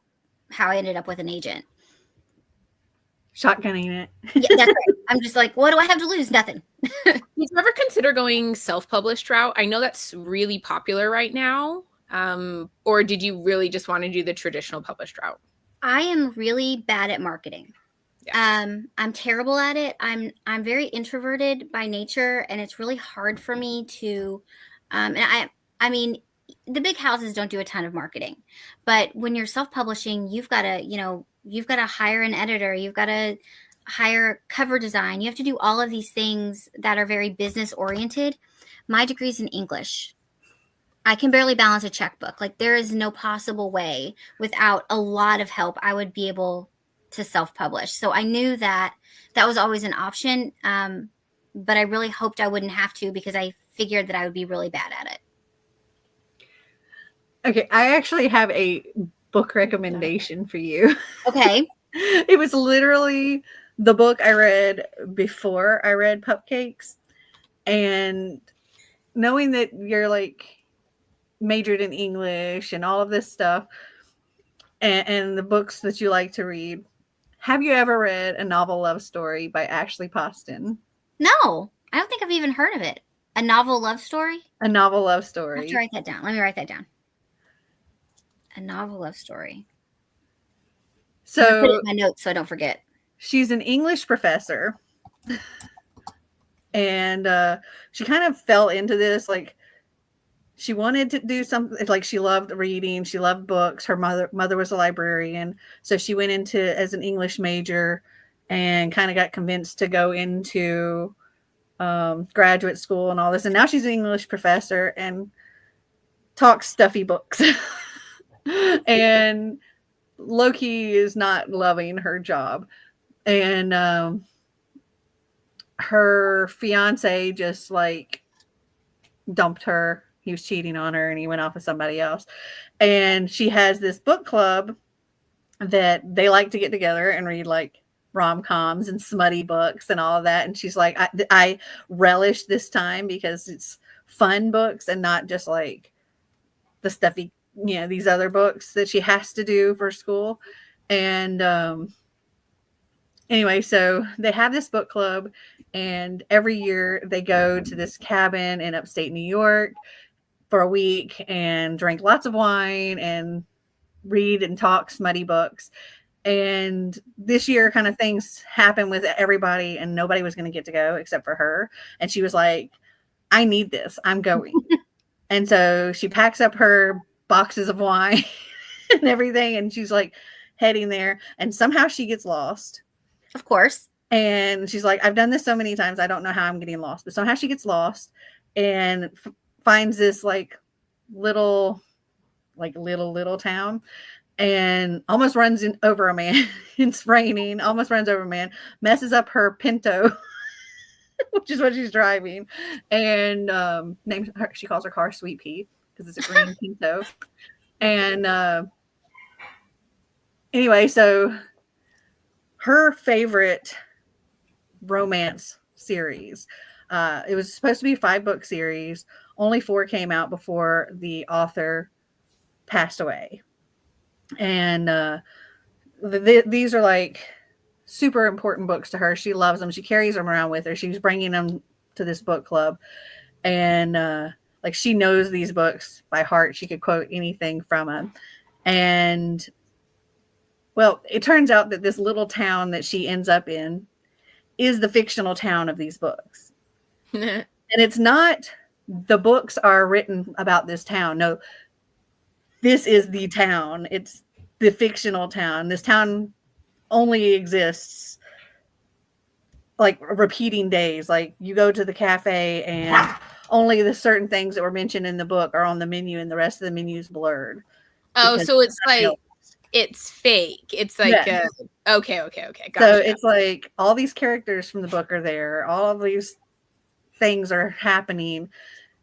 how I ended up with an agent. Shotgunning it. Yeah, that's right. I'm just like, what do I have to lose? Nothing. Did you ever consider going self-published route? I know that's really popular right now. Or did you really just want to do the traditional published route? I am really bad at marketing. Yeah. I'm terrible at it. I'm very introverted by nature, and it's really hard for me to, and I mean, the big houses don't do a ton of marketing, but when you're self-publishing, you've got to hire an editor. You've got to hire cover design. You have to do all of these things that are very business oriented. My degree's in English. I can barely balance a checkbook. Like, there is no possible way without a lot of help I would be able to self-publish. So I knew that was always an option. But I really hoped I wouldn't have to, because I figured that I would be really bad at it. Okay, I actually have a book recommendation for you. Okay. It was literally the book I read before I read Pupcakes. And knowing that you're like majored in English and all of this stuff, and the books that you like to read, have you ever read A Novel Love Story by Ashley Poston? No, I don't think I've even heard of it. A novel love story? A Novel Love I Story. have to write that down. Let me write that down. A novel love story. I'm gonna put it So in my notes so I don't forget. she's an English professor, and she kind of fell into this, like, she wanted to do something, like she loved reading, she loved books. Her mother was a librarian, so she went into as an English major and kind of got convinced to go into graduate school and all this. And now she's an English professor and talks stuffy books. And Loki is not loving her job. And her fiance just like dumped her. He was cheating on her and he went off with somebody else. And she has this book club that they like to get together and read like rom-coms and smutty books and all of that. And she's like, I relish this time because it's fun books and not just like the stuffy, these other books that she has to do for school. And anyway, so they have this book club, and every year they go to this cabin in upstate New York for a week and drink lots of wine and read and talk smutty books. And this year kind of things happened with everybody and nobody was going to get to go except for her. And she was like, I need this. I'm going. And so she packs up her boxes of wine and everything. And she's like heading there. And somehow she gets lost. Of course. And she's like, I've done this so many times. I don't know how I'm getting lost. But somehow she gets lost and finds this like little town and almost runs over a man. It's raining, almost runs over a man, messes up her Pinto, which is what she's driving. And names her, she calls her car Sweet Pea because it's a green Pinto. And anyway, so her favorite romance series, it was supposed to be a 5-book series. Only 4 came out before the author passed away. And these are like super important books to her. She loves them. She carries them around with her. She's bringing them to this book club. And like she knows these books by heart. She could quote anything from them. And well, it turns out that this little town that she ends up in is the fictional town of these books. And it's not, the books are written about this town. No, this is the town. It's the fictional town. This town only exists like repeating days. Like you go to the cafe and only the certain things that were mentioned in the book are on the menu and the rest of the menu is blurred. Oh, so it's like, it's fake. It's like, yes. Okay. Gotcha. So it's like all these characters from the book are there. All of these things are happening.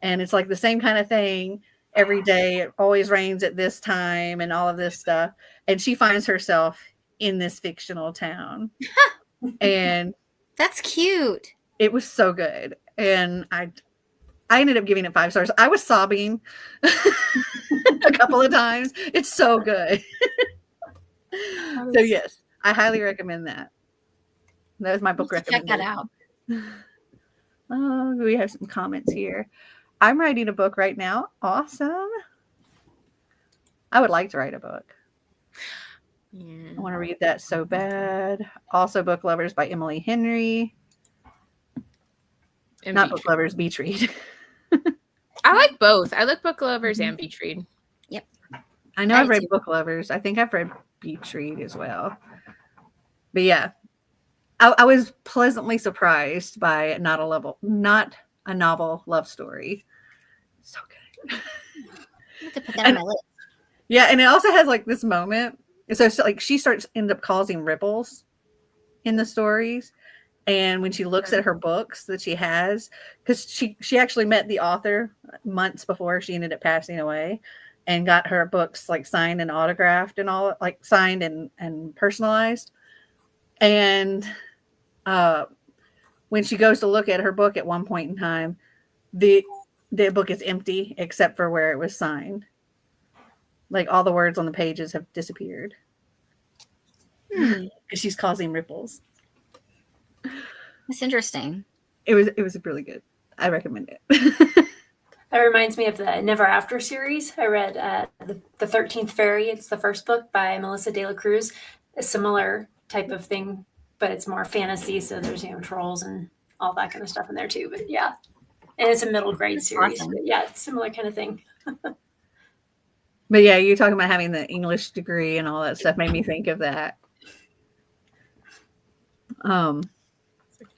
And it's like the same kind of thing every day. It always rains at this time and all of this stuff. And she finds herself in this fictional town. And that's cute. It was so good. And I ended up giving it 5 stars. I was sobbing a couple of times. It's so good. So yes, I highly recommend that. That was my book recommendation. Check that out. Oh, we have some comments here. I'm writing a book right now. Awesome. I would like to write a book. Yeah. I want to read that so bad. Also, Book Lovers by Emily Henry. And Not Beach Book Lovers, Beach Read. I like both. I like Book Lovers and Beach Read. Yep. I know I've read Book Lovers. I think I've read Beach Read as well. But yeah, I was pleasantly surprised by not a novel love story. So good. I have to put that on my list. Yeah, and it also has like this moment So like she end up causing ripples in the stories. And when she looks at her books that she has, because she actually met the author months before she ended up passing away, and got her books like signed and autographed and all, like signed and personalized. And when she goes to look at her book at one point in time, the book is empty except for where it was signed. Like all the words on the pages have disappeared. Because she's causing ripples. That's interesting. It was really good. I recommend it. That reminds me of the Never After series. I read the 13th Fairy. It's the first book by Melissa De La Cruz. A similar type of thing, but it's more fantasy. So there's trolls and all that kind of stuff in there too. But yeah, and it's a middle grade series. Awesome. But yeah, it's similar kind of thing. But yeah, you're talking about having the English degree and all that stuff made me think of that.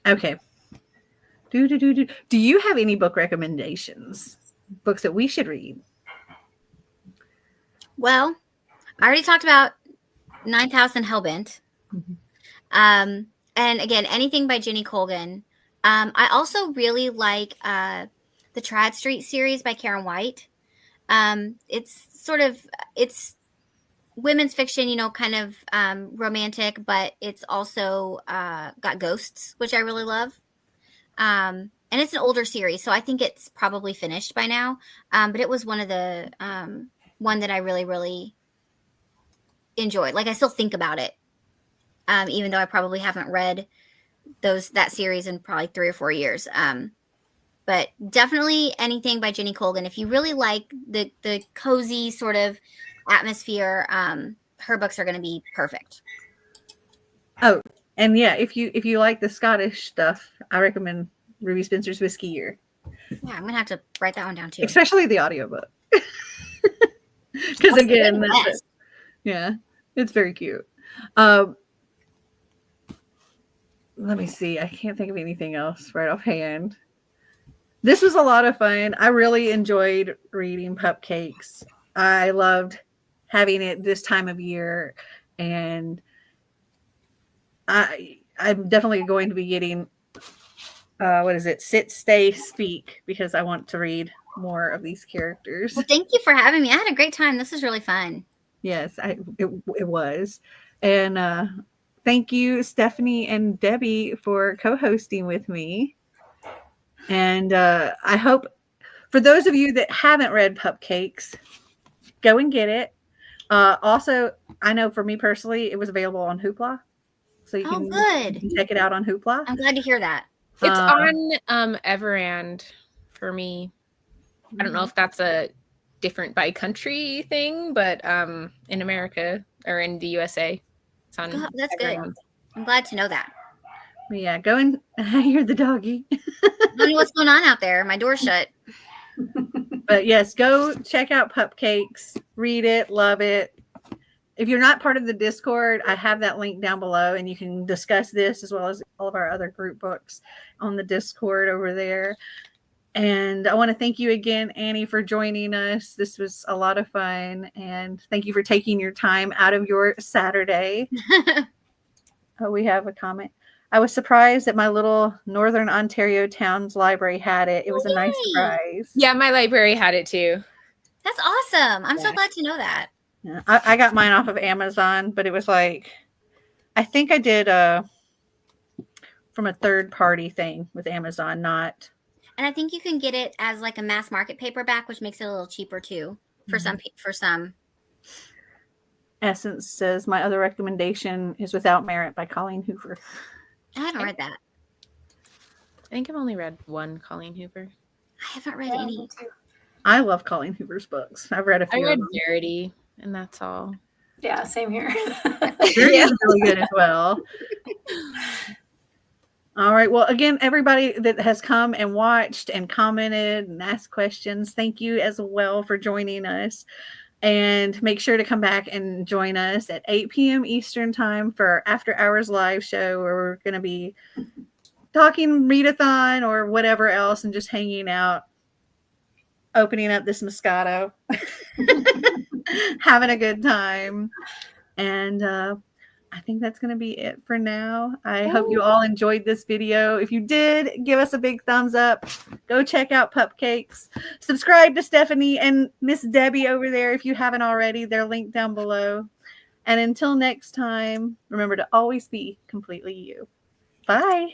Okay. Do you have any book recommendations? Books that we should read? Well, I already talked about 9,000 Hellbent. And again, anything by Jenny Colgan. I also really like the Trad Street series by Karen White. It's women's fiction, kind of romantic, but it's also got ghosts, which I really love. And it's an older series, so I think it's probably finished by now. But it was one of the one that I really, really enjoyed. Like I still think about it, even though I probably haven't read that series in probably 3 or 4 years. But definitely anything by Jenny Colgan. If you really like the cozy sort of atmosphere, her books are going to be perfect. Oh, and yeah, if you like the Scottish stuff, I recommend Ruby Spencer's Whiskey Year. Yeah, I'm gonna have to write that one down too. Especially the audiobook. Because again, it's very cute. Let me see. I can't think of anything else right offhand. This was a lot of fun. I really enjoyed reading Pupcakes. I loved having it this time of year, and I'm definitely going to be getting Sit, Stay, Speak, because I want to read more of these characters. Well, thank you for having me. I had a great time. This was really fun. Yes, it was. And thank you, Stephanie and Debbie, for co-hosting with me. And I hope for those of you that haven't read Pupcakes, go and get it. Also, I know for me personally, it was available on Hoopla. So you can check it out on Hoopla. I'm glad to hear that. It's on Everand for me. I don't know if that's a different by country thing, but in America or in the USA, it's on. Oh, that's Everand. good. I'm glad to know that. Yeah, go and hear the doggy. I don't know what's going on out there. My door's shut. But yes, go check out Pupcakes. Read it, love it. If you're not part of the Discord, I have that link down below, and you can discuss this as well as all of our other group books on the Discord over there. And I want to thank you again, Annie, for joining us. This was a lot of fun, and thank you for taking your time out of your Saturday. We have a comment. I was surprised that my little Northern Ontario town's library had it. It was a nice surprise. Yeah, my library had it too. That's awesome. I'm so glad to know that. Yeah, I got mine off of Amazon, but it was like, I think I did from a third party thing with Amazon, not. And I think you can get it as like a mass market paperback, which makes it a little cheaper too for some. Essence says my other recommendation is Without Merit by Colleen Hoover. I haven't read that. I think I've only read one Colleen Hoover. I haven't read any. I love Colleen Hoover's books. I've read a few. I read Verity, and that's all. Yeah, same here. Verity is really good as well. All right. Well, again, everybody that has come and watched and commented and asked questions, thank you as well for joining us. And make sure to come back and join us at 8 p.m. Eastern time for our After Hours live show, where we're going to be talking readathon or whatever else and just hanging out, opening up this Moscato, having a good time. And I think that's going to be it for now. I hope you all enjoyed this video. If you did, give us a big thumbs up. Go check out Pupcakes. Subscribe to Stephanie and Miss Debbie over there if you haven't already. They're linked down below. And until next time, remember to always be completely you. Bye.